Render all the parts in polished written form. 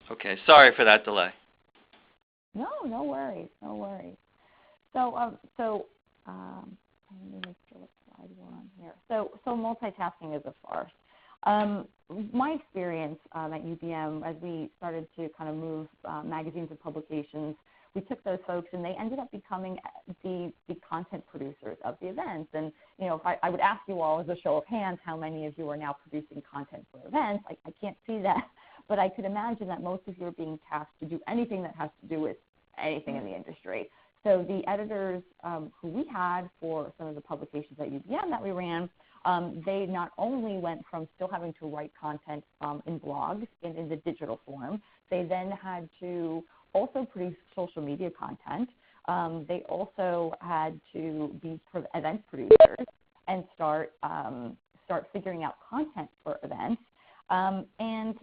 Okay, sorry for that delay. No, no worries, no worries. So, let me make sure what slide we're on here. So multitasking is a farce. My experience at UVM, as we started to kind of move magazines and publications, we took those folks and they ended up becoming the content producers of the events. And, you know, if I would ask you all as a show of hands how many of you are now producing content for events, I can't see that, but I could imagine that most of you are being tasked to do anything that has to do with anything in the industry. So the editors who we had for some of the publications at UVM that we ran, they not only went from still having to write content in blogs in the digital form, they then had to also produce social media content. They also had to be event producers and start figuring out content for events. And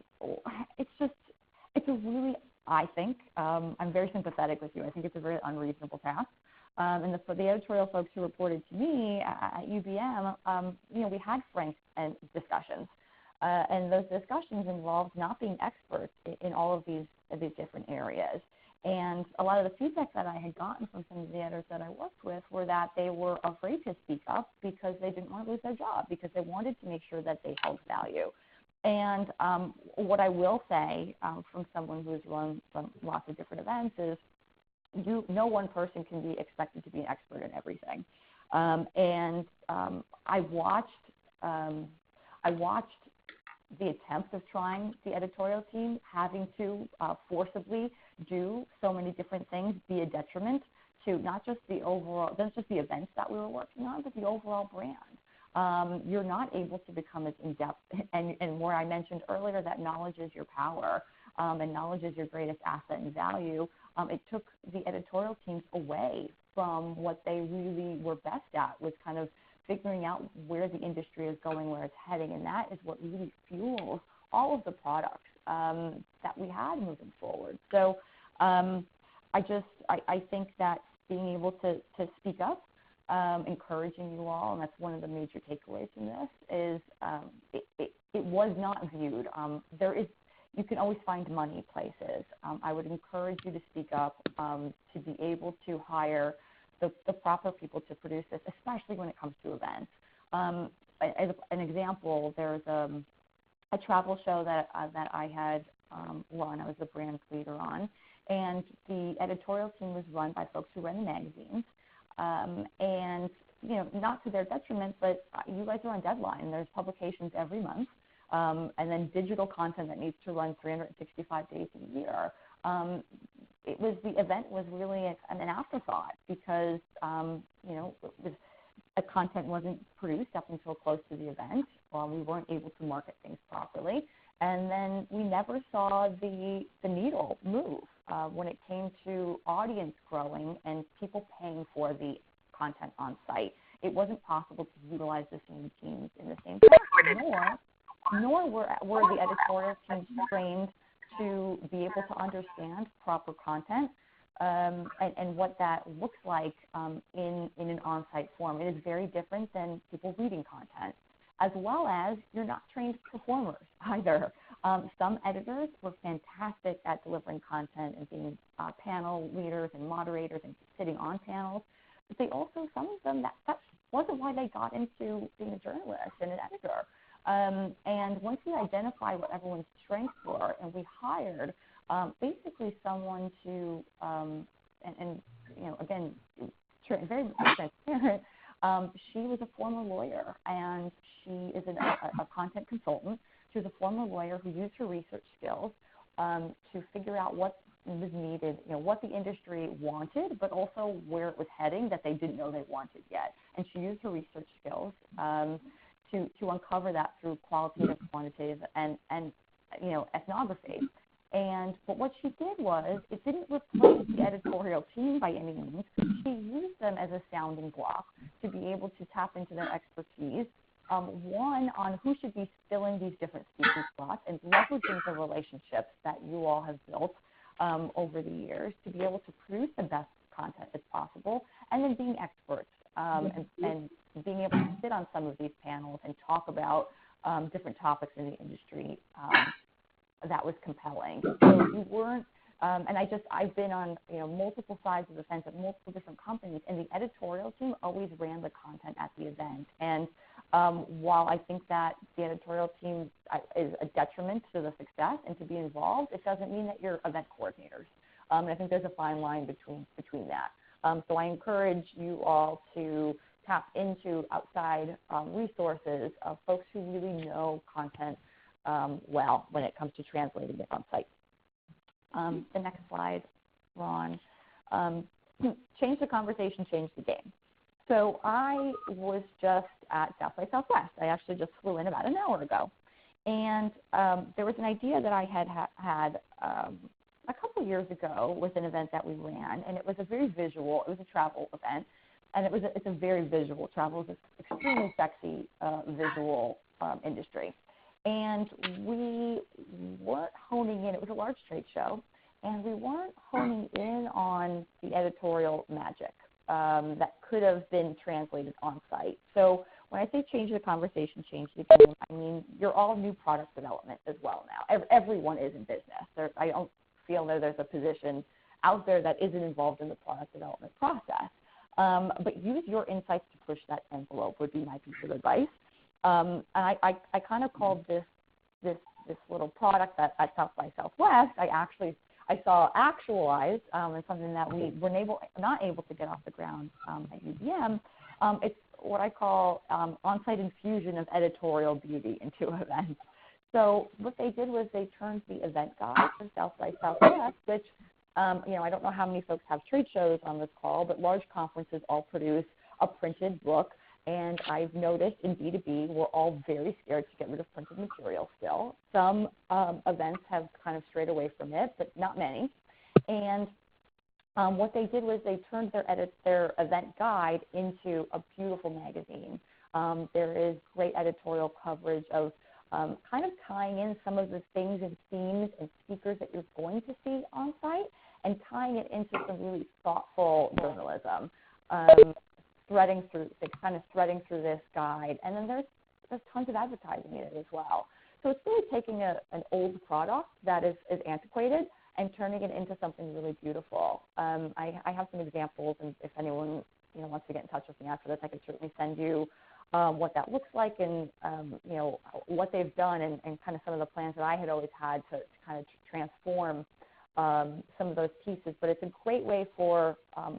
it's a really, I think, I'm very sympathetic with you. I think it's a very unreasonable task. And for the editorial folks who reported to me at UVM, you know, we had frank discussions. And those discussions involved not being experts in all of these different areas. And a lot of the feedback that I had gotten from some of the editors that I worked with were that they were afraid to speak up because they didn't want to lose their job, because they wanted to make sure that they held value. And what I will say from someone who's run lots of different events is no one person can be expected to be an expert in everything. And I watched the attempt of trying the editorial team having to forcibly do so many different things be a detriment to not just the events that we were working on, but the overall brand. You're not able to become as in-depth, and where I mentioned earlier that knowledge is your power, and knowledge is your greatest asset and value. It took the editorial teams away from what they really were best at, was kind of figuring out where the industry is going, where it's heading, and that is what really fuels all of the products that we had moving forward. So I think that being able to speak up, encouraging you all, and that's one of the major takeaways from this, is it was not viewed. You can always find money places. I would encourage you to speak up, to be able to hire the proper people to produce this, especially when it comes to events. As an example, there's a travel show that I had run. I was the brand leader on, and the editorial team was run by folks who ran the magazines. And you know, not to their detriment, but you guys are on deadline. There's publications every month, and then digital content that needs to run 365 days a year. The event was really an afterthought because you know, content wasn't produced up until close to the event. We weren't able to market things properly, and then we never saw the needle move when it came to audience growing and people paying for the content on site. It wasn't possible to utilize the same teams in the same place, nor were the editorial teams trained to be able to understand proper content and what that looks like in an on-site form. It is very different than people reading content, as well as you're not trained performers either. Some editors were fantastic at delivering content and being panel leaders and moderators and sitting on panels, but they also, some of them, that wasn't why they got into being a journalist and an editor. And once we identified what everyone's strengths were, and we hired basically someone to, and you know, again, very transparent, she was a former lawyer, and she is a content consultant. She was a former lawyer who used her research skills to figure out what was needed, you know, what the industry wanted, but also where it was heading that they didn't know they wanted yet. And she used her research skills to uncover that through qualitative, quantitative, and you know, ethnography. But what she did was, it didn't replace the editorial team by any means. She used them as a sounding block to be able to tap into their expertise, one, on who should be filling these different speaking slots, and leveraging the relationships that you all have built over the years to be able to produce the best content as possible, and then being experts and being able to sit on some of these panels and talk about different topics in the industry that was compelling. So you weren't, and I've been on multiple sides of the fence at multiple different companies, and the editorial team always ran the content at the event. And while I think that the editorial team is a detriment to the success and to be involved, it doesn't mean that you're event coordinators. And I think there's a fine line between that. So I encourage you all to tap into outside resources of folks who really know content well when it comes to translating it on site. The next slide, Ron. Change the conversation, change the game. So I was just at South by Southwest. I actually just flew in about an hour ago. And there was an idea that I had a couple years ago with an event that we ran, and it was a very visual, it was a travel event, and it's a very visual, travel is an extremely sexy visual industry. And we weren't honing in, it was a large trade show, and we weren't honing in on the editorial magic that could have been translated on site. So when I say change the conversation, change the game, I mean you're all new product development as well now. Everyone is in business. I don't feel that there's a position out there that isn't involved in the product development process. But use your insights to push that envelope would be my piece of advice. And I kind of called this little product at South by Southwest, I saw actualized, and something that we were not able to get off the ground at UVM. It's what I call on-site infusion of editorial beauty into events. So what they did was they turned the event guide from South by Southwest, which I don't know how many folks have trade shows on this call, but large conferences all produce a printed book. And I've noticed in B2B, we're all very scared to get rid of printed material still. Some events have kind of strayed away from it, but not many. And what they did was they turned their event guide into a beautiful magazine. There is great editorial coverage of kind of tying in some of the things and themes and speakers that you're going to see on site and tying it into some really thoughtful journalism. Threading through this guide, and then there's tons of advertising in it as well. So it's really taking an old product that is antiquated and turning it into something really beautiful. I have some examples, and if anyone wants to get in touch with me after this, I can certainly send you what that looks like and what they've done and kind of some of the plans that I had always had to kind of transform some of those pieces. But it's a great way from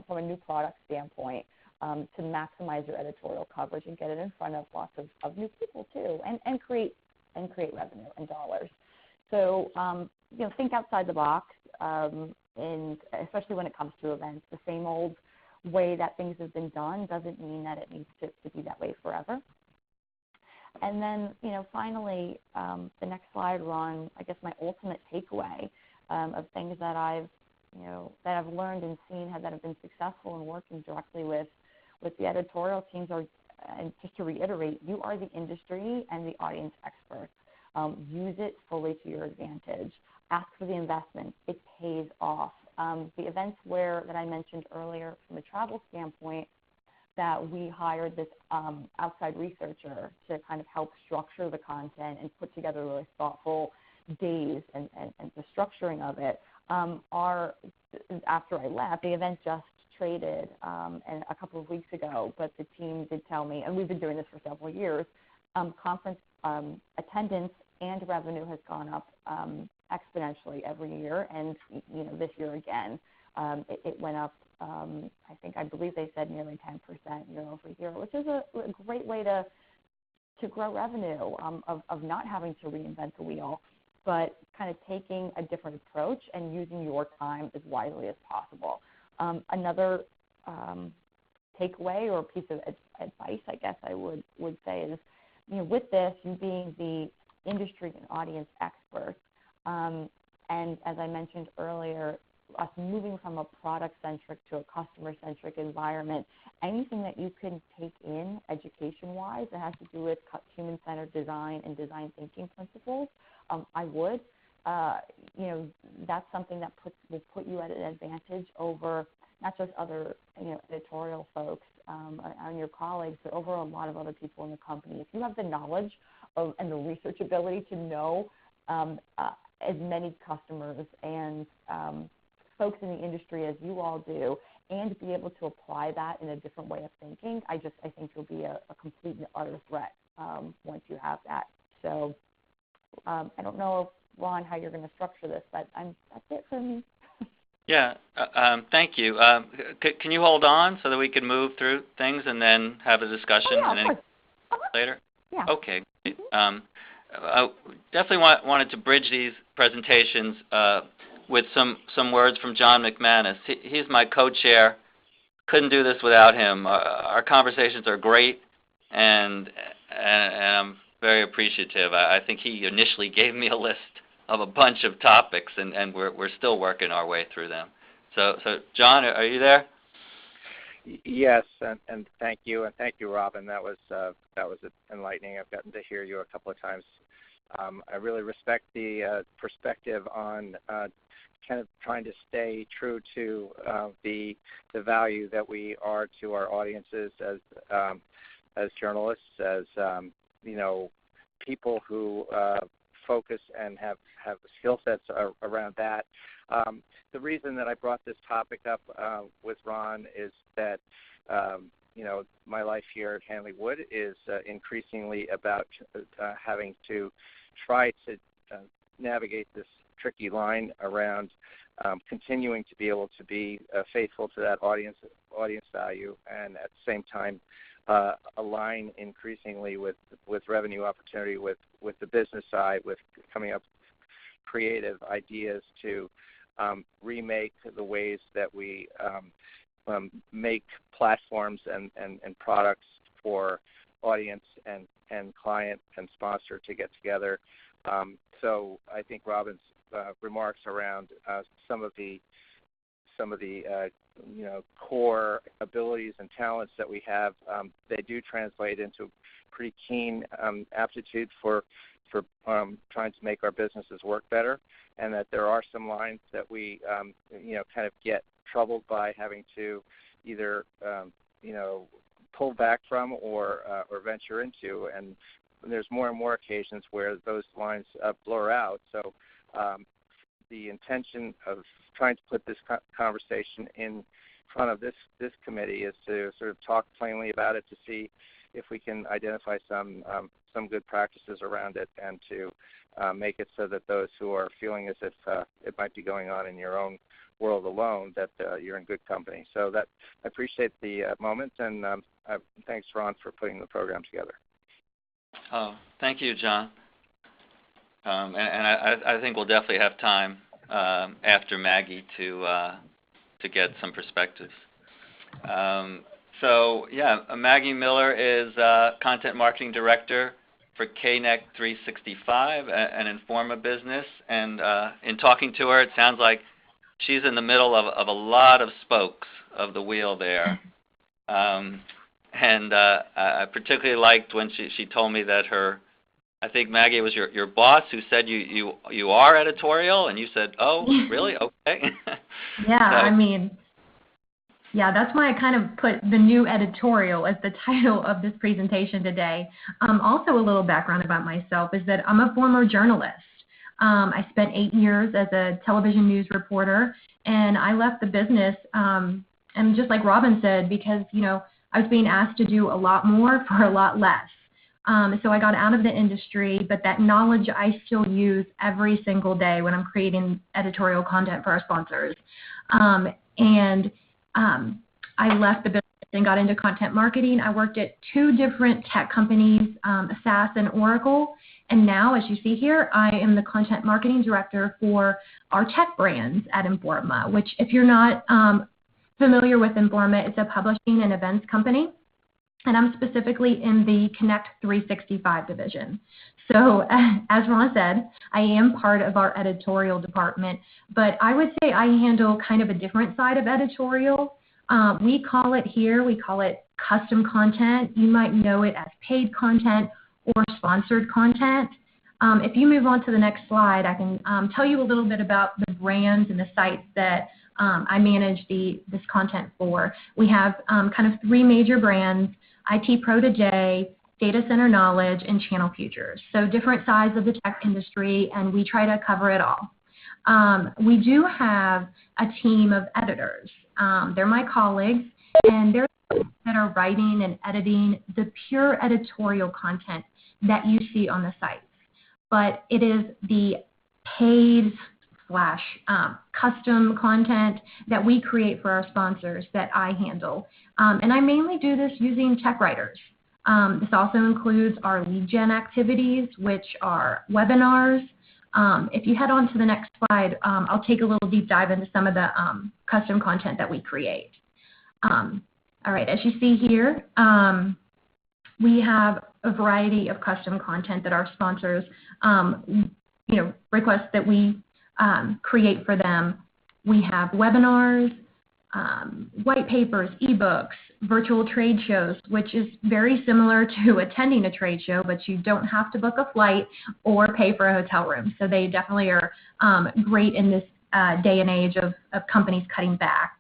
a new product standpoint. To maximize your editorial coverage and get it in front of lots of new people too, and create revenue and dollars. So think outside the box, and especially when it comes to events. The same old way that things have been done doesn't mean that it needs to be that way forever. And then finally, the next slide, Ron. I guess my ultimate takeaway of things that I've learned and seen that have been successful in working directly with the editorial teams are, and just to reiterate, you are the industry and the audience experts. Use it fully to your advantage. Ask for the investment. It pays off. The events that I mentioned earlier from a travel standpoint, that we hired this outside researcher to kind of help structure the content and put together really thoughtful days and the structuring of it. After I left, the event just traded and a couple of weeks ago, but the team did tell me, and we've been doing this for several years, conference attendance and revenue has gone up exponentially every year, and this year again, it went up. I believe they said nearly 10% year over year, which is a great way to grow revenue of not having to reinvent the wheel, but kind of taking a different approach and using your time as wisely as possible. Another takeaway or piece of advice, I guess I would say, is with this, you being the industry and audience expert, and as I mentioned earlier, us moving from a product-centric to a customer-centric environment, anything that you can take in education-wise that has to do with human-centered design and design thinking principles, I would. That's something that will put you at an advantage over not just other editorial folks and your colleagues, but over a lot of other people in the company. If you have the knowledge and the research ability to know as many customers and folks in the industry as you all do, and be able to apply that in a different way of thinking, I think you'll be a complete and utter threat once you have that. So I don't know, Ron, how you're going to structure this, but that's it for me. Yeah, thank you. Can you hold on so that we can move through things and then have a discussion later? Yeah. Okay. I definitely wanted to bridge these presentations with some words from John McManus. He's my co-chair. Couldn't do this without him. Our conversations are great, and I'm very appreciative. I think he initially gave me a list of a bunch of topics, and we're still working our way through them. So John, are you there? Yes, and thank you, and thank you, Robyn. That was enlightening. I've gotten to hear you a couple of times. I really respect the perspective on kind of trying to stay true to the value that we are to our audiences as journalists, as people who focus and have skill sets around that. The reason that I brought this topic up with Ron is that my life here at Hanley Wood is increasingly about having to try to navigate this tricky line around continuing to be able to be faithful to that audience value, and at the same time align increasingly with revenue opportunity with the business side, with coming up creative ideas to remake the ways that we make platforms and products for audience and client and sponsor to get together. So I think Robyn's remarks around some of the core abilities and talents that we have, they do translate into pretty keen aptitude for trying to make our businesses work better, and that there are some lines that we kind of get troubled by having to either pull back from or venture into, and there's more and more occasions where those lines blur out. So the intention of trying to put this conversation in front of this committee is to sort of talk plainly about it, to see if we can identify some good practices around it, and to make it so that those who are feeling as if it might be going on in your own world alone, that you're in good company. So that I appreciate the moment, and thanks, Ron, for putting the program together. Oh, thank you, John. And I think we'll definitely have time after Maggie to get some perspectives. Maggie Miller is Content Marketing Director for KNEC 365, an Informa business. And in talking to her, it sounds like she's in the middle of a lot of spokes of the wheel there. And I particularly liked when she told me that I think, Maggie, it was your boss who said you are editorial, and you said, oh, really? Okay. Yeah, so, that's why I kind of put the new editorial as the title of this presentation today. Also, a little background about myself is that I'm a former journalist. I spent 8 years as a television news reporter, and I left the business, and just like Robyn said, because, I was being asked to do a lot more for a lot less. So I got out of the industry, but that knowledge I still use every single day when I'm creating editorial content for our sponsors. I left the business and got into content marketing. I worked at 2 different tech companies, SAS and Oracle. And now, as you see here, I am the content marketing director for our tech brands at Informa, which, if you're not familiar with Informa, it's a publishing and events company. And I'm specifically in the Connect 365 division. So as Ron said, I am part of our editorial department, but I would say I handle kind of a different side of editorial. We call it custom content. You might know it as paid content or sponsored content. If you move on to the next slide, I can tell you a little bit about the brands and the sites that I manage this content for. We have kind of 3 major brands: IT Pro Today, data center knowledge, and channel futures. So different sides of the tech industry, and we try to cover it all. We do have a team of editors. They're my colleagues, and they're that are writing and editing the pure editorial content that you see on the sites. But it is the paid / custom content that we create for our sponsors that I handle. And I mainly do this using tech writers. This also includes our lead gen activities, which are webinars. If you head on to the next slide, I'll take a little deep dive into some of the custom content that we create. All right, as you see here, we have a variety of custom content that our sponsors, request that we create for them. We have webinars, white papers, ebooks, virtual trade shows, which is very similar to attending a trade show, but you don't have to book a flight or pay for a hotel room. So they definitely are great in this day and age of companies cutting back.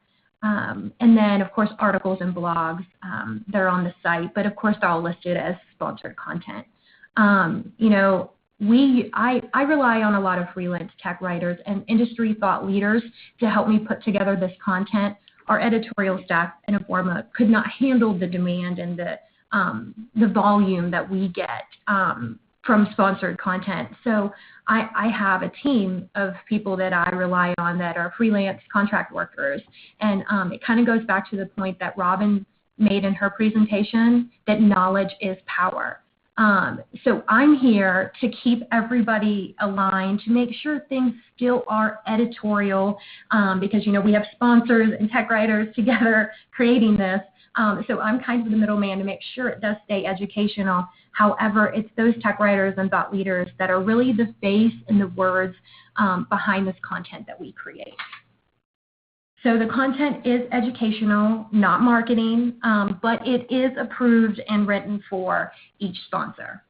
And then, of course, articles and blogs, they're on the site, but of course they're all listed as sponsored content. I rely on a lot of freelance tech writers and industry thought leaders to help me put together this content. Our editorial staff in Informa could not handle the demand and the volume that we get from sponsored content. So I have a team of people that I rely on that are freelance contract workers. And it kind of goes back to the point that Robyn made in her presentation, that knowledge is power. So I'm here to keep everybody aligned, to make sure things still are editorial, because, we have sponsors and tech writers together creating this. So I'm kind of the middleman to make sure it does stay educational. However, it's those tech writers and thought leaders that are really the face and the words behind this content that we create. So the content is educational, not marketing, but it is approved and written for each sponsor.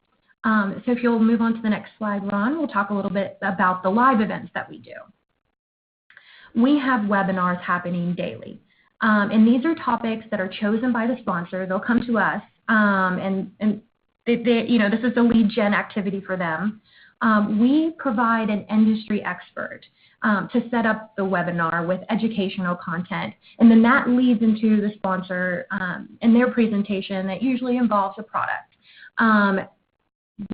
So if you'll move on to the next slide, Ron, we'll talk a little bit about the live events that we do. We have webinars happening daily. And these are topics that are chosen by the sponsor. They'll come to us, and this is the lead gen activity for them. We provide an industry expert to set up the webinar with educational content, and then that leads into the sponsor and their presentation that usually involves a product.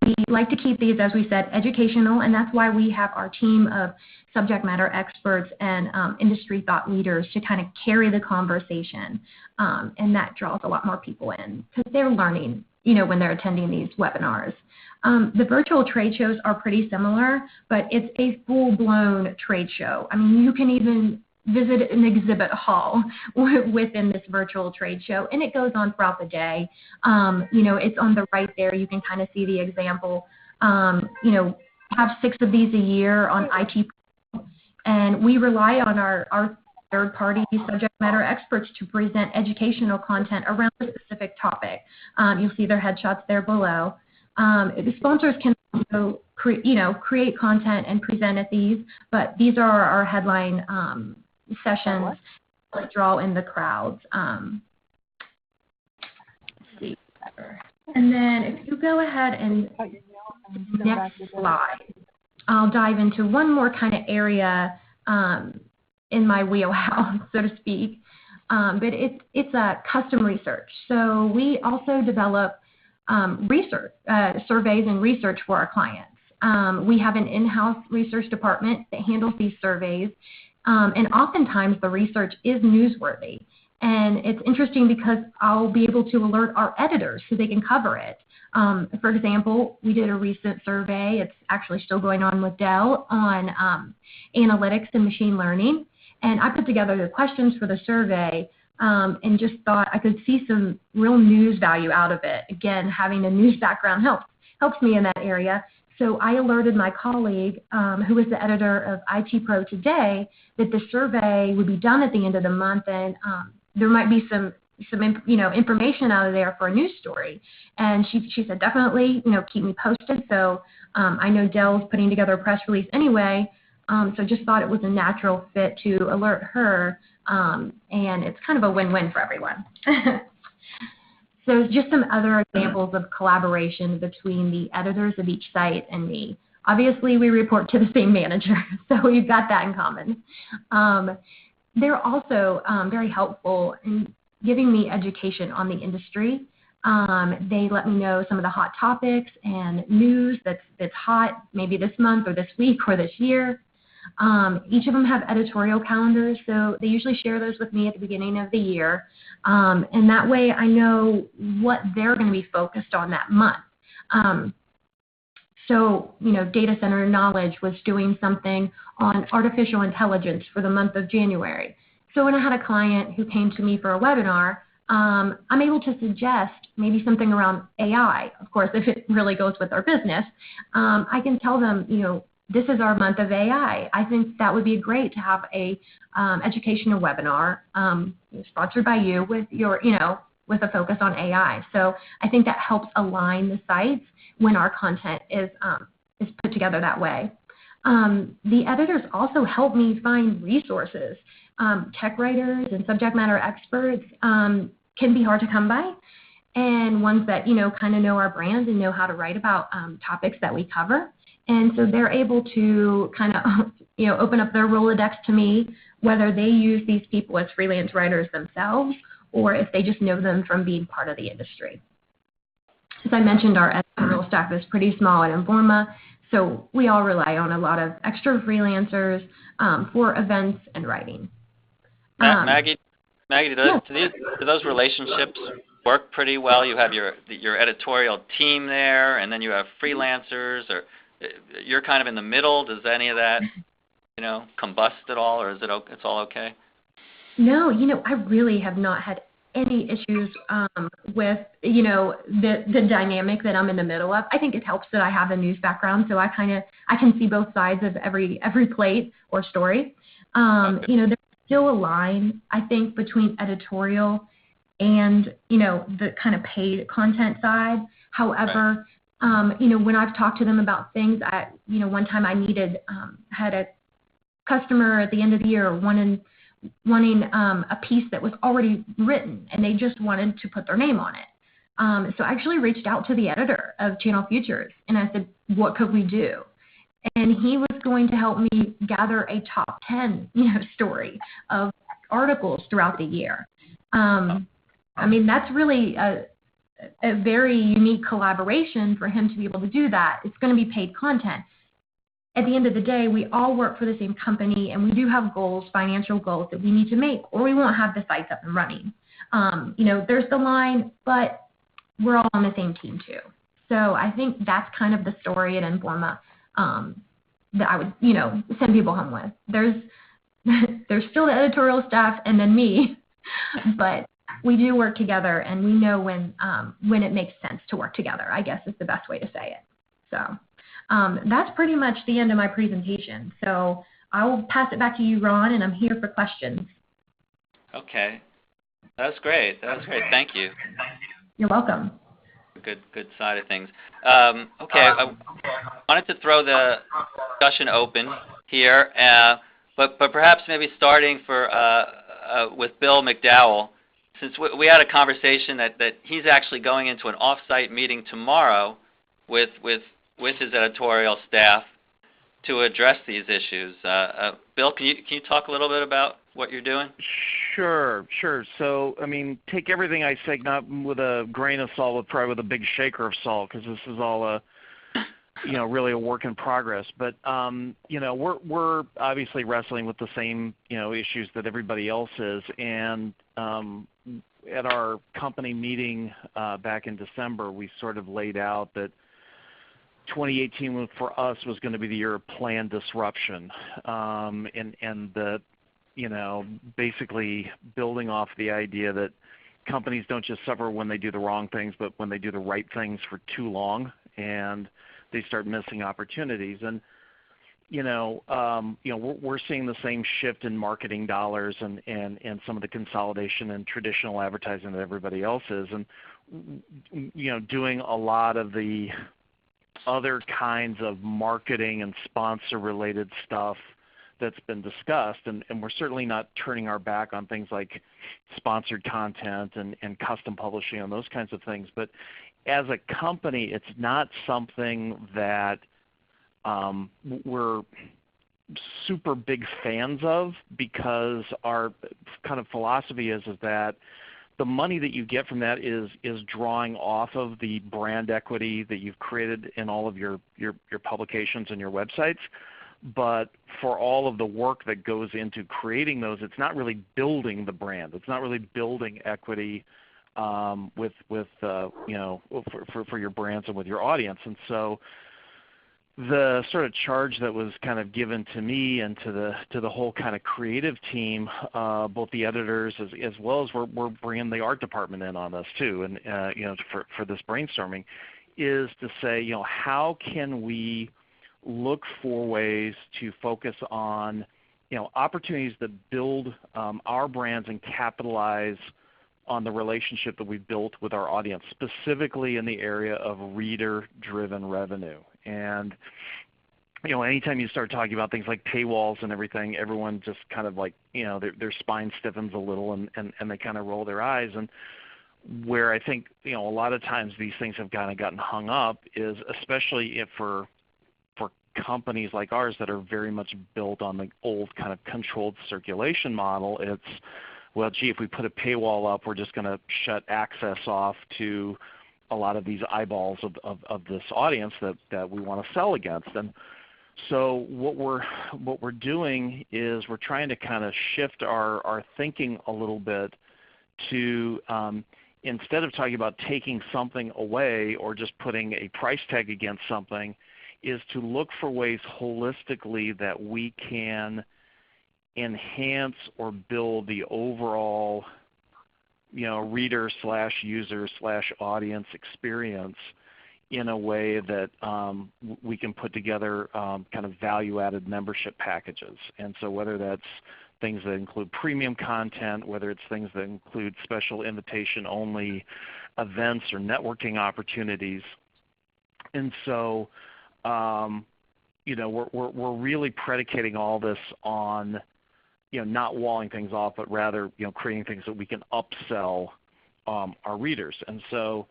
We like to keep these, as we said, educational, and that's why we have our team of subject matter experts and industry thought leaders to kind of carry the conversation, and that draws a lot more people in because they're learning, when they're attending these webinars. The virtual trade shows are pretty similar, but it's a full-blown trade show. I mean, you can even visit an exhibit hall within this virtual trade show, and it goes on throughout the day. It's on the right there. You can kind of see the example. Have 6 of these a year on IT, and we rely on our third-party subject matter experts to present educational content around a specific topic. You'll see their headshots there below. The sponsors can also create content and present at these, but these are our headline sessions that draw in the crowds. Let's see. And then if you go ahead and next slide, I'll dive into one more kind of area in my wheelhouse, so to speak. But it's a custom research. So we also develop research, surveys and research for our clients. We have an in-house research department that handles these surveys, and oftentimes the research is newsworthy. And it's interesting because I'll be able to alert our editors so they can cover it. For example, we did a recent survey, it's actually still going on with Dell, on analytics and machine learning. And I put together the questions for the survey and just thought I could see some real news value out of it. Again, having a news background helps me in that area. So I alerted my colleague, who is the editor of IT Pro Today, that the survey would be done at the end of the month, and there might be some information out of there for a news story. And she said, definitely, keep me posted. So I know Dell's putting together a press release anyway, so just thought it was a natural fit to alert her, and it's kind of a win-win for everyone. So just some other examples of collaboration between the editors of each site and me. Obviously, we report to the same manager, so we've got that in common. They're also very helpful in giving me education on the industry. They let me know some of the hot topics and news that's hot maybe this month or this week or this year. Each of them have editorial calendars, so they usually share those with me at the beginning of the year. And that way I know what they're going to be focused on that month. So, Data Center Knowledge was doing something on artificial intelligence for the month of January. So when I had a client who came to me for a webinar, I'm able to suggest maybe something around AI. Of course, if it really goes with our business, I can tell them, this is our month of AI. I think that would be great to have a educational webinar sponsored by you with your, with a focus on AI. So I think that helps align the sites when our content is put together that way. The editors also help me find resources. Tech writers and subject matter experts can be hard to come by, and ones that, kind of know our brand and know how to write about topics that we cover. And so they're able to kind of, open up their Rolodex to me, whether they use these people as freelance writers themselves or if they just know them from being part of the industry. As I mentioned, our editorial staff is pretty small at Informa, so we all rely on a lot of extra freelancers for events and writing. Maggie, do those relationships work pretty well? You have your editorial team there, and then you have freelancers, or you're kind of in the middle. Does any of that, combust at all, or is it's all okay? No, I really have not had any issues with, the dynamic that I'm in the middle of. I think it helps that I have a news background, so I can see both sides of every plate or story. There's still a line, I think, between editorial and, the kind of paid content side. However, when I've talked to them about things, one time I had a customer at the end of the year wanting a piece that was already written, and they just wanted to put their name on it. So I actually reached out to the editor of Channel Futures, and I said, what could we do? And he was going to help me gather a top 10, story of articles throughout the year. That's really a very unique collaboration for him to be able to do that. It's going to be paid content. At the end of the day, we all work for the same company, and we do have goals, financial goals that we need to make, or we won't have the sites up and running. There's the line, but we're all on the same team too. So I think that's kind of the story at Informa that I would, send people home with. There's still the editorial staff and then me, but we do work together, and we know when it makes sense to work together, I guess is the best way to say it. So that's pretty much the end of my presentation. So I will pass it back to you, Ron, and I'm here for questions. Okay. That's great. Thank you. You're welcome. Good side of things. Okay, I wanted to throw the discussion open here, but perhaps maybe starting with Bill McDowell, since we had a conversation that he's actually going into an off-site meeting tomorrow with his editorial staff to address these issues. Bill, can you talk a little bit about what you're doing? Sure. So, take everything I say not with a grain of salt, but probably with a big shaker of salt, because this is all really a work in progress. But, we're obviously wrestling with the same, issues that everybody else is. And at our company meeting back in December, we sort of laid out that 2018 for us was going to be the year of planned disruption, and that, basically building off the idea that companies don't just suffer when they do the wrong things, but when they do the right things for too long, and they start missing opportunities. And we're seeing the same shift in marketing dollars and some of the consolidation in traditional advertising that everybody else is, and doing a lot of the other kinds of marketing and sponsor-related stuff that's been discussed, and we're certainly not turning our back on things like sponsored content and custom publishing and those kinds of things. But as a company, it's not something that we're super big fans of, because our kind of philosophy is that the money that you get from that is drawing off of the brand equity that you've created in all of your publications and your websites. But for all of the work that goes into creating those, it's not really building the brand. It's not really building equity with for your brands and with your audience. And so the sort of charge that was kind of given to me and to the whole kind of creative team, both the editors as well as we're bringing the art department in on this too, and for this brainstorming, is to say, how can we look for ways to focus on opportunities that build our brands and capitalize on the relationship that we've built with our audience, specifically in the area of reader-driven revenue. And anytime you start talking about things like paywalls and everything, everyone just kind of like, their spine stiffens a little and they kind of roll their eyes. And where I think a lot of times these things have kind of gotten hung up is, especially if for companies like ours that are very much built on the old kind of controlled circulation model, it's, well, gee, if we put a paywall up, we're just going to shut access off to a lot of these eyeballs of this audience that we want to sell against. And so what we're doing is we're trying to kind of shift our thinking a little bit to instead of talking about taking something away or just putting a price tag against something, is to look for ways holistically that we can enhance or build the overall reader/user/audience experience in a way that we can put together kind of value-added membership packages. And so whether that's things that include premium content, whether it's things that include special invitation-only events or networking opportunities. And so we're really predicating all this on not walling things off, but rather creating things that we can upsell our readers. And so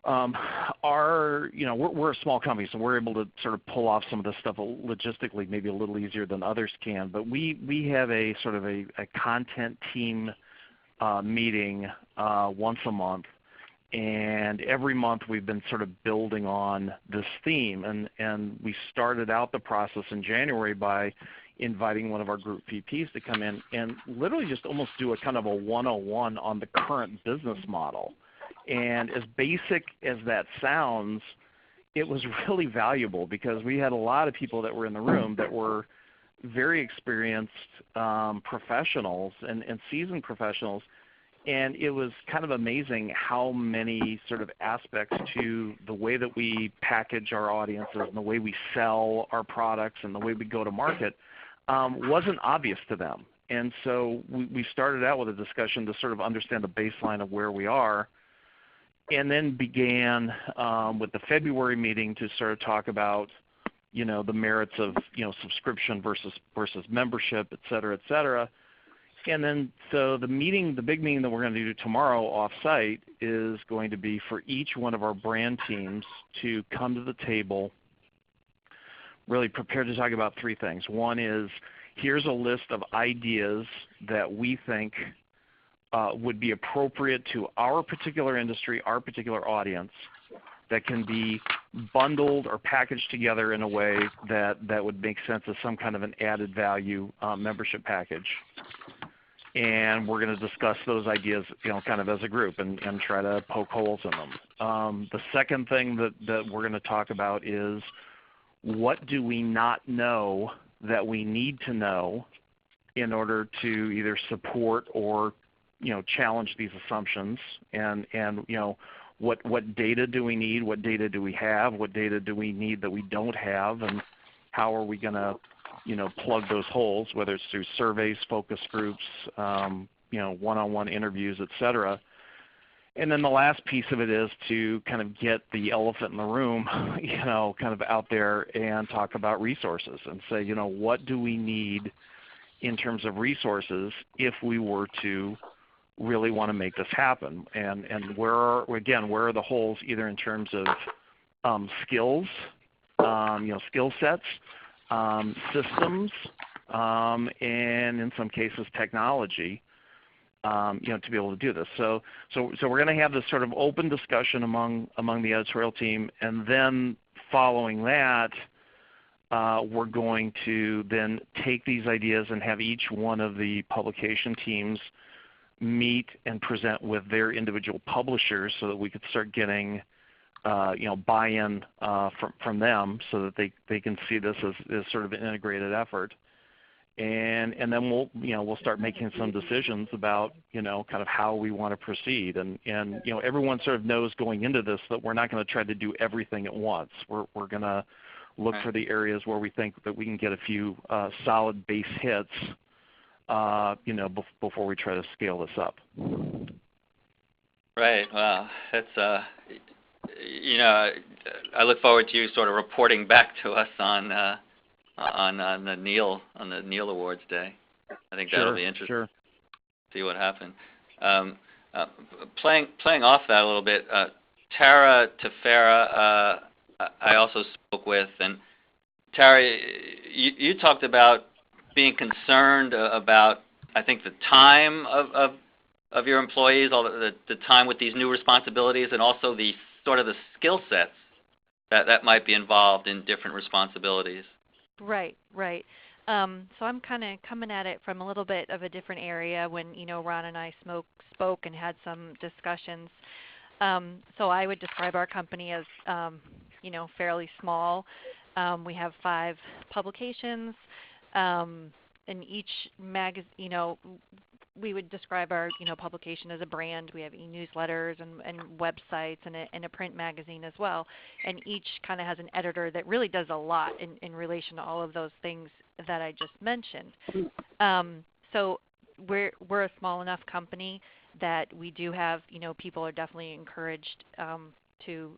we're a small company, so we're able to sort of pull off some of this stuff logistically maybe a little easier than others can. But we have a sort of a content team meeting once a month. And every month we've been sort of building on this theme. And we started out the process in January by inviting one of our group VPs to come in and literally just almost do a kind of a 101 on the current business model. And as basic as that sounds, it was really valuable because we had a lot of people that were in the room that were very experienced professionals and seasoned professionals. And it was kind of amazing how many sort of aspects to the way that we package our audiences and the way we sell our products and the way we go to market wasn't obvious to them. And so we started out with a discussion to sort of understand the baseline of where we are, and then began with the February meeting to sort of talk about the merits of subscription versus membership, et cetera, et cetera. And then so the big meeting that we're going to do tomorrow off-site is going to be for each one of our brand teams to come to the table really prepared to talk about three things. One is, here's a list of ideas that we think would be appropriate to our particular industry, our particular audience, that can be bundled or packaged together in a way that would make sense as some kind of an added value membership package. And we're going to discuss those ideas, kind of as a group and try to poke holes in them. The second thing that we're going to talk about is, what do we not know that we need to know in order to either support or challenge these assumptions, and what data do we need, what data do we have, what data do we need that we don't have, and how are we going to plug those holes, whether it's through surveys, focus groups, one-on-one interviews, et cetera. And then the last piece of it is to kind of get the elephant in the room, kind of out there and talk about resources and say, what do we need in terms of resources if we were to really want to make this happen? And where are the holes, either in terms of skills, skill sets, systems, and in some cases technology, to be able to do this. So we're going to have this sort of open discussion among the editorial team, and then following that, we're going to then take these ideas and have each one of the publication teams meet and present with their individual publishers so that we could start getting buy-in from them so that they can see this as sort of an integrated effort. And then we'll start making some decisions about kind of how we want to proceed. And everyone sort of knows going into this that we're not going to try to do everything at once. We're going to look for the areas where we think that we can get a few solid base hits before we try to scale this up. Right. Wow. That's I look forward to you sort of reporting back to us on the Neal Awards Day. I think that'll be interesting. Sure. See what happens. Playing off that a little bit, Tara to Farah, I also spoke with, and Tara, you talked about being concerned about, I think, the time of your employees, all the time with these new responsibilities, and also the sort of the skill sets that might be involved in different responsibilities. Right. So I'm kind of coming at it from a little bit of a different area when, Ron and I spoke and had some discussions. So I would describe our company as, fairly small. We have 5 publications, and each magazine, we would describe our, publication as a brand. We have e-newsletters and websites and a print magazine as well. And each kind of has an editor that really does a lot in relation to all of those things that I just mentioned. So we're a small enough company that we do have, people are definitely encouraged to,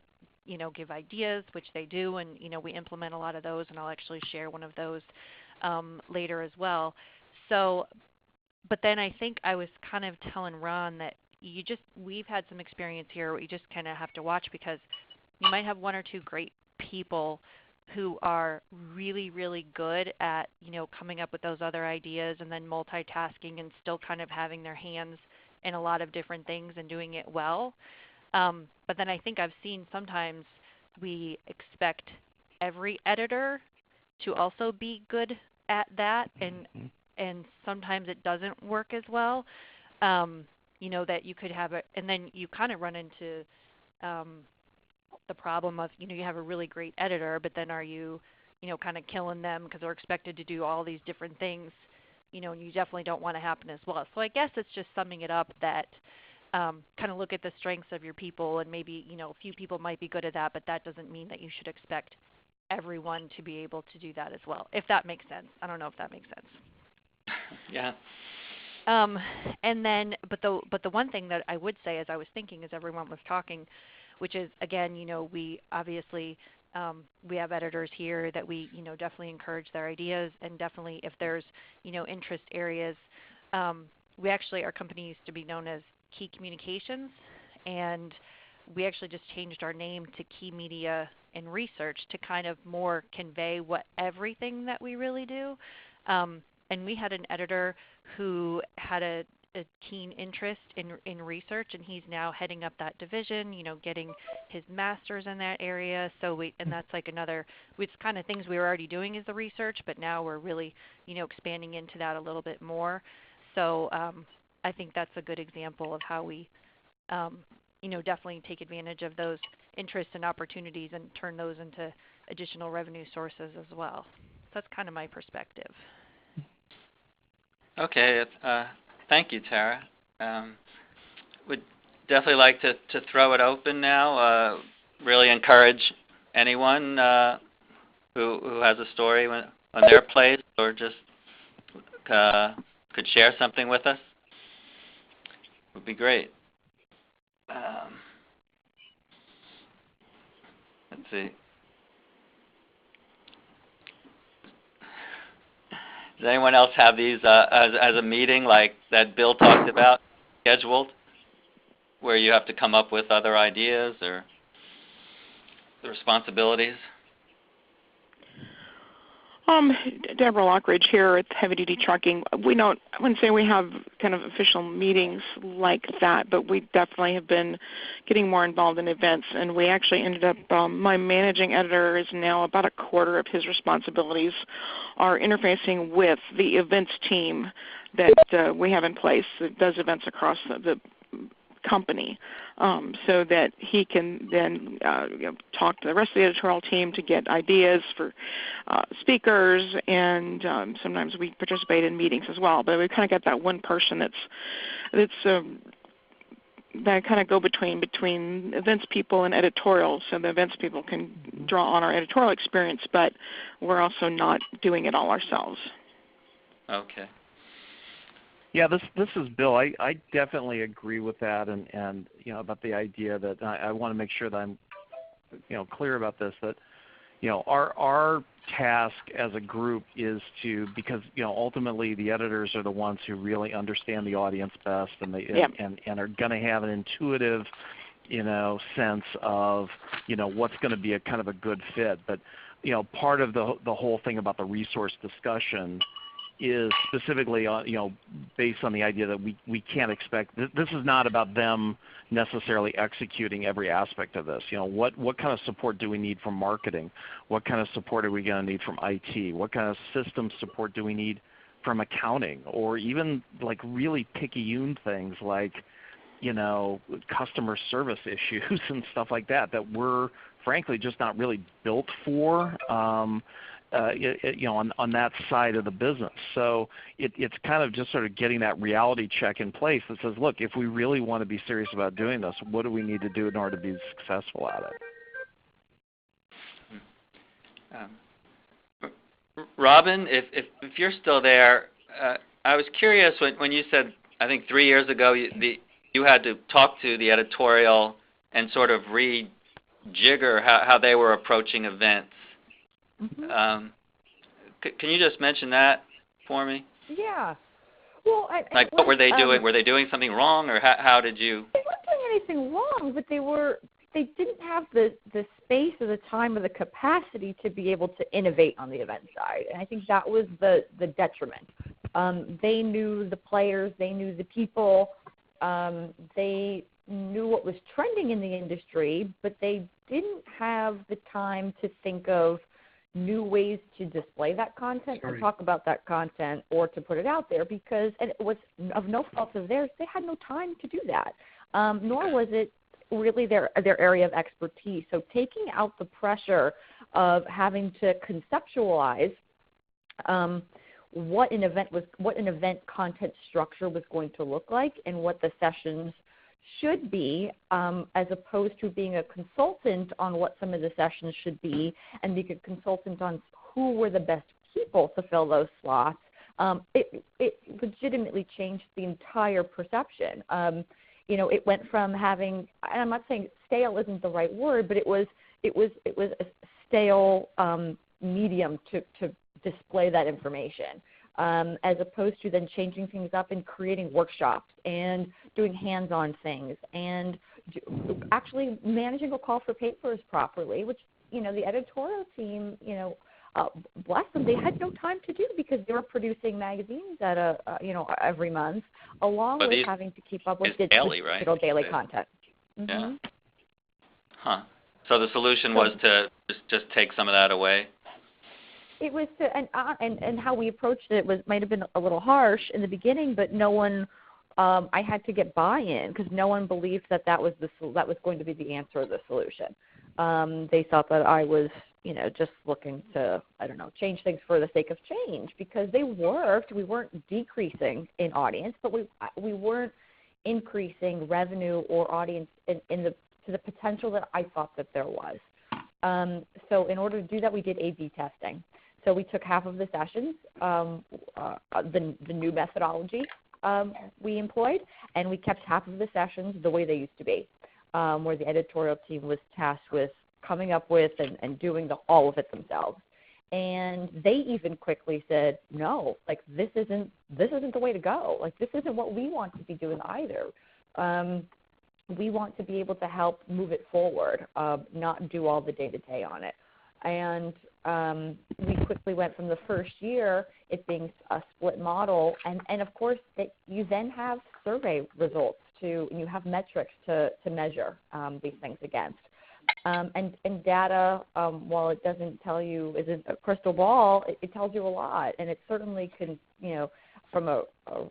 give ideas, which they do, and, we implement a lot of those, and I'll actually share one of those later as well. So, but then I think I was kind of telling Ron that we've had some experience here where you just kind of have to watch, because you might have 1 or 2 great people who are really, really good at, coming up with those other ideas and then multitasking and still kind of having their hands in a lot of different things and doing it well. But then I think I've seen sometimes we expect every editor to also be good at that, and sometimes it doesn't work as well. That you could have and then you kind of run into the problem of, you have a really great editor, but then are you, kind of killing them because they're expected to do all these different things, and you definitely don't want to happen as well. So I guess it's just summing it up that kind of look at the strengths of your people, and maybe, a few people might be good at that, but that doesn't mean that you should expect everyone to be able to do that as well, if that makes sense. I don't know if that makes sense. Yeah. And then, but the one thing that I would say as I was thinking as everyone was talking, which is, again, we obviously we have editors here that we, definitely encourage their ideas, and definitely if there's, interest areas, we actually, our company used to be known as Key Communications, and we actually just changed our name to Key Media and Research to kind of more convey what everything that we really do. And we had an editor who had a keen interest in research, and he's now heading up that division, getting his master's in that area. So and that's like another, it's kind of things we were already doing as the research, but now we're really, expanding into that a little bit more. So I think that's a good example of how we, definitely take advantage of those interests and opportunities and turn those into additional revenue sources as well. So that's kind of my perspective. Okay. Thank you, Tara. Would definitely like to throw it open now. Really encourage anyone who has a story on their plate, or just could share something with us. Would be great. let's see. Does anyone else have these as a meeting like that Bill talked about, scheduled, where you have to come up with other ideas or the responsibilities? Deborah Lockridge here at Heavy Duty Trucking. I wouldn't say we have kind of official meetings like that, but we definitely have been getting more involved in events. And we actually ended up, my managing editor is now about a quarter of his responsibilities are interfacing with the events team that we have in place that does events across the company, so that he can then talk to the rest of the editorial team to get ideas for speakers, and sometimes we participate in meetings as well. But we kind of got that one person that kind of go between events people and editorial, so the events people can draw on our editorial experience, but we're also not doing it all ourselves. Okay. Yeah, this is Bill. I definitely agree with that, and about the idea that I want to make sure that I'm clear about this, that our task as a group is to, because ultimately the editors are the ones who really understand the audience best, and and are going to have an intuitive sense of what's going to be a kind of a good fit. But part of the whole thing about the resource discussion is specifically based on the idea that we can't expect, this is not about them necessarily executing every aspect of this. What kind of support do we need from marketing? What kind of support are we going to need from IT? What kind of system support do we need from accounting? Or even like really picky things like customer service issues and stuff like that we're frankly just not really built for. On that side of the business. So it's kind of just sort of getting that reality check in place that says, look, if we really want to be serious about doing this, what do we need to do in order to be successful at it? Robyn, if you're still there, I was curious when you said, I think 3 years ago, you had to talk to the editorial and sort of rejigger how they were approaching events. Mm-hmm. Can you just mention that for me? Yeah. Well, what were they doing? Were they doing something wrong, or how did you? They weren't doing anything wrong, but they didn't have the space or the time or the capacity to be able to innovate on the event side, and I think that was the detriment. They knew the players, they knew the people, they knew what was trending in the industry, but they didn't have the time to think of new ways to display that content, to talk about that content, or to put it out there, because, and it was of no fault of theirs, they had no time to do that, nor was it really their area of expertise. So taking out the pressure of having to conceptualize what an event content structure was going to look like and what the sessions should be, as opposed to being a consultant on what some of the sessions should be and being a consultant on who were the best people to fill those slots. It legitimately changed the entire perception. It went from having, and I'm not saying stale isn't the right word, but it was a stale medium to display that information. As opposed to then changing things up and creating workshops and doing hands-on things and actually managing a call for papers properly, which, the editorial team, bless them, they had no time to do because they were producing magazines at every month, along with having to keep up with digital daily content. Mm-hmm. Yeah. Huh. So the solution was to just take some of that away? It was and how we approached it might have been a little harsh in the beginning, but no one. I had to get buy-in because no one believed that was going to be the answer or the solution. They thought that I was, just looking to, change things for the sake of change, because they worked. We weren't decreasing in audience, but we weren't increasing revenue or audience to the potential that I thought that there was. So in order to do that, we did A/B testing. So we took half of the sessions, the new methodology we employed, and we kept half of the sessions the way they used to be. where the editorial team was tasked with coming up with and doing all of it themselves. And they even quickly said, no, like this isn't the way to go. Like this isn't what we want to be doing either. We want to be able to help move it forward, not do all the day-to-day on it. And we quickly went from the first year, it being a split model, and of course that you then have survey results and you have metrics to measure these things against. And data, while it doesn't tell you, isn't a crystal ball, it tells you a lot. And it certainly can, from a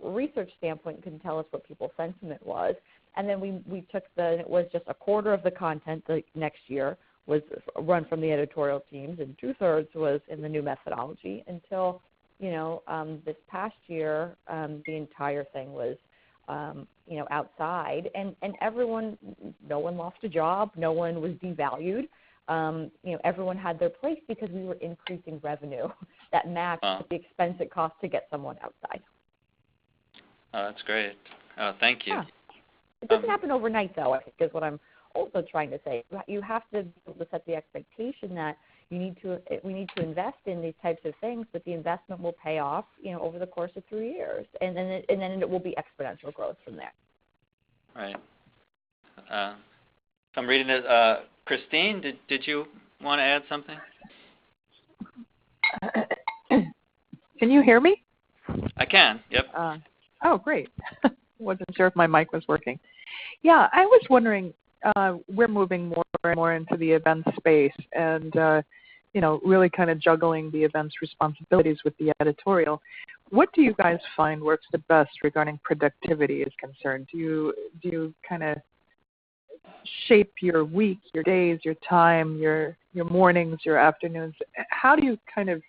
research standpoint, can tell us what people's sentiment was. And then we took it was just a quarter of the content the next year was run from the editorial teams, and 2/3 was in the new methodology until, this past year, the entire thing was, outside, and everyone, no one lost a job, no one was devalued. Everyone had their place because we were increasing revenue that matched the expense it cost to get someone outside. Oh, that's great. Oh, thank you. Yeah. It doesn't happen overnight, though, I think, is what I'm also trying to say. You have to be able to set the expectation that we need to invest in these types of things, but the investment will pay off, over the course of 3 years, and then it will be exponential growth from there. Right. I'm reading it. Christine, did you want to add something? Can you hear me? I can. Yep. Oh, great. Wasn't sure if my mic was working. Yeah, I was wondering. We're moving more and more into the event space, and really kind of juggling the event's responsibilities with the editorial. What do you guys find works the best regarding productivity is concerned? Do you kind of shape your week, your days, your time, your mornings, your afternoons? How do you kind of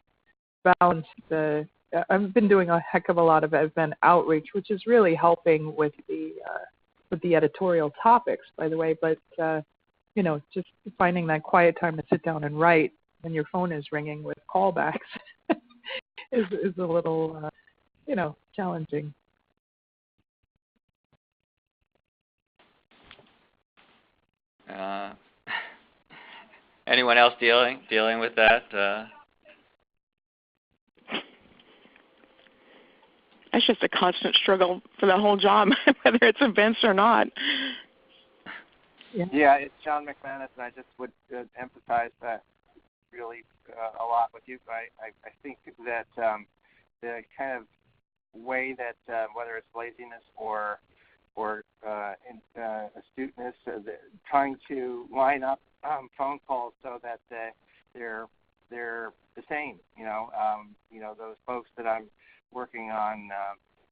balance the? I've been doing a heck of a lot of event outreach, which is really helping with the editorial topics, by the way, but just finding that quiet time to sit down and write when your phone is ringing with callbacks is a little, challenging. Anyone else dealing with that? That's just a constant struggle for the whole job, whether it's events or not. Yeah, it's John McManus, and I just would emphasize that really a lot with you. I think that the kind of way that whether it's laziness or astuteness, trying to line up phone calls so that they're the same. Those folks that I'm working on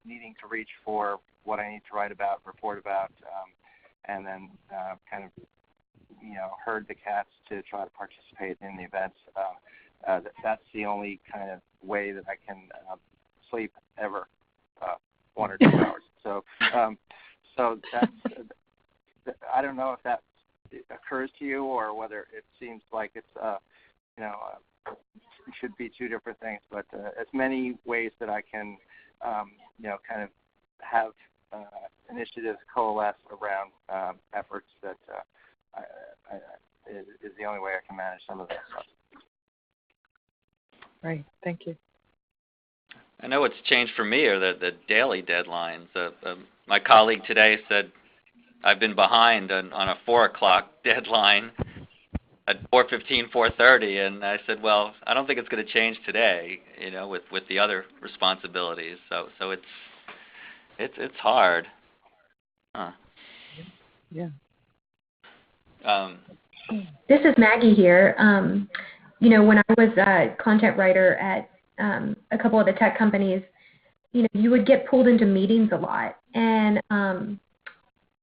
needing to reach for what I need to write about, report about, and then kind of, herd the cats to try to participate in the events. That's the only kind of way that I can sleep ever, 1 or 2 hours. So that's, I don't know if that occurs to you or whether it seems like it's, it should be 2 different things, but as many ways that I can, kind of have initiatives coalesce around efforts that is the only way I can manage some of that stuff. Right. Thank you. I know what's changed for me are the daily deadlines. My colleague today said I've been behind on a 4 o'clock deadline at 4:15, 4:30, and I said, well, I don't think it's going to change today, with the other responsibilities. So it's hard. Huh. Yeah. This is Maggie here. When I was a content writer at a couple of the tech companies, you would get pulled into meetings a lot. And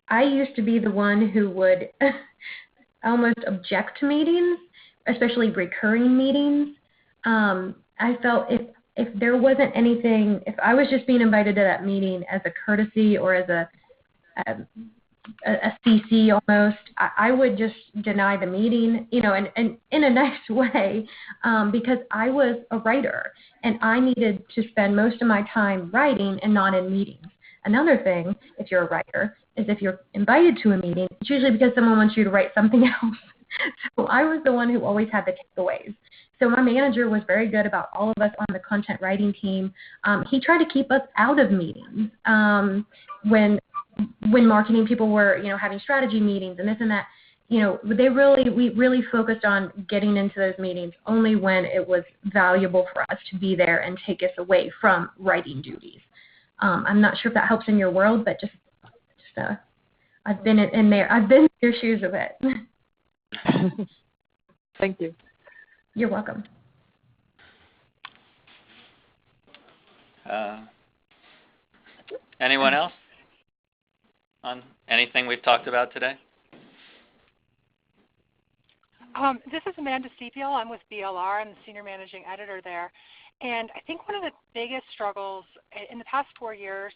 I used to be the one who would almost object to meetings, especially recurring meetings. I felt if there wasn't anything, if I was just being invited to that meeting as a courtesy or as a CC almost, I would just deny the meeting, and in a nice way, because I was a writer and I needed to spend most of my time writing and not in meetings. Another thing, if you're a writer, is if you're invited to a meeting, it's usually because someone wants you to write something else. So I was the one who always had the takeaways. So my manager was very good about all of us on the content writing team. He tried to keep us out of meetings when marketing people were, having strategy meetings and this and that. We really focused on getting into those meetings only when it was valuable for us to be there and take us away from writing duties. I'm not sure if that helps in your world, but just I've been in there. I've been in your shoes a bit. Thank you. You're welcome. Anyone else on anything we've talked about today? This is Amanda Stevia. I'm with BLR. I'm the Senior Managing Editor there. And I think one of the biggest struggles in the past 4 years,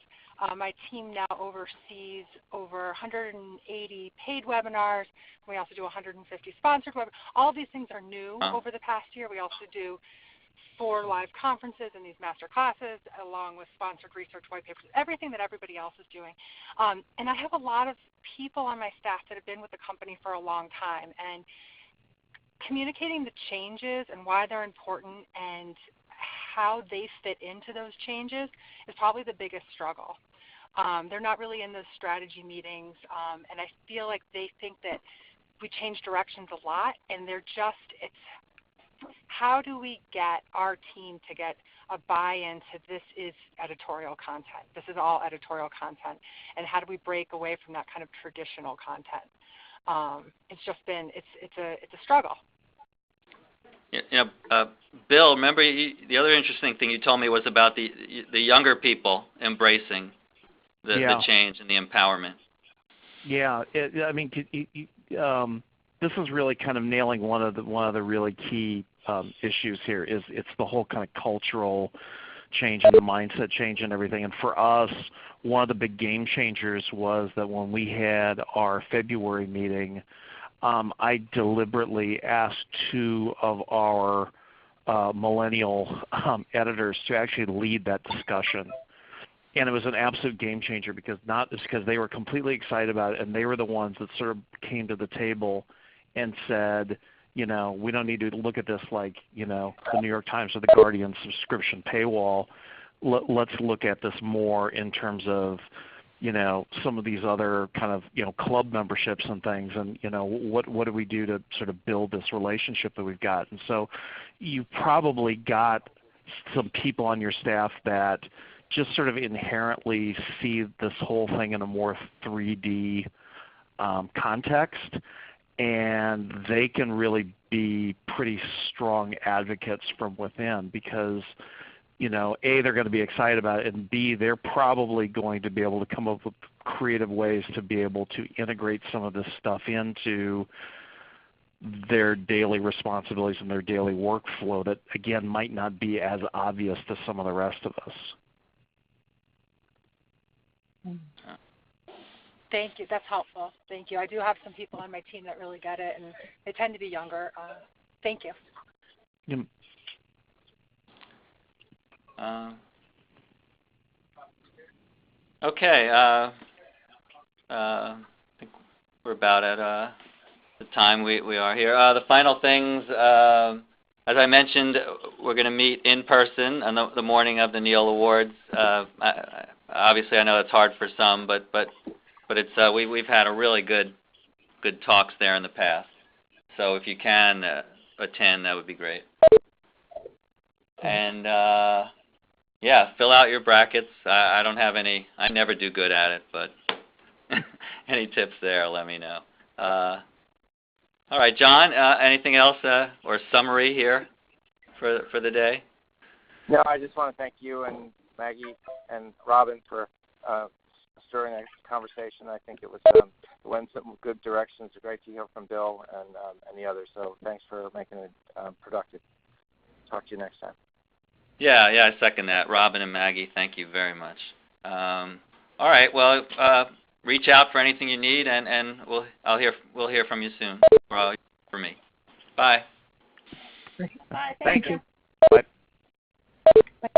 my team now oversees over 180 paid webinars. We also do 150 sponsored webinars. All of these things are new over the past year. We also do 4 live conferences and these master classes along with sponsored research white papers, everything that everybody else is doing. And I have a lot of people on my staff that have been with the company for a long time. And communicating the changes and why they're important and how they fit into those changes is probably the biggest struggle. They're not really in those strategy meetings, and I feel like they think that we change directions a lot, and it's how do we get our team to get a buy-in to this is editorial content. This is all editorial content, and how do we break away from that kind of traditional content? It's just been it's a struggle. Bill, remember the other interesting thing you told me was about the younger people embracing the change and the empowerment. Yeah, this is really kind of nailing one of the really key issues here. It's the whole kind of cultural change and the mindset change and everything. And for us, one of the big game changers was that when we had our February meeting, I deliberately asked 2 of our millennial editors to actually lead that discussion. And it was an absolute game changer because they were completely excited about it, and they were the ones that sort of came to the table and said, we don't need to look at this like, the New York Times or the Guardian subscription paywall. Let's look at this more in terms of, some of these other kind of, club memberships and things, and, what do we do to sort of build this relationship that we've got? And so you probably got some people on your staff that just sort of inherently see this whole thing in a more 3D context, and they can really be pretty strong advocates from within because, A, they're going to be excited about it, and B, they're probably going to be able to come up with creative ways to be able to integrate some of this stuff into their daily responsibilities and their daily workflow that, again, might not be as obvious to some of the rest of us. Thank you. That's helpful. Thank you. I do have some people on my team that really get it, and they tend to be younger. Thank you. Okay. I think we're about at the time we are here. The final things, as I mentioned, we're going to meet in person on the morning of the Neal Awards. Obviously, I know it's hard for some, but it's we've had a really good talks there in the past. So if you can attend, that would be great. And fill out your brackets. I don't have any. I never do good at it, but any tips there, let me know. All right, John. Anything else or summary here for the day? No, I just want to thank you and Maggie and Robyn for stirring a conversation. I think it went some good directions. It's great to hear from Bill and the others. So thanks for making it productive. Talk to you next time. Yeah, I second that. Robyn and Maggie, thank you very much. All right, well, reach out for anything you need, and we'll hear from you soon. Or for me. Bye. Bye. Thank you. Bye. Bye.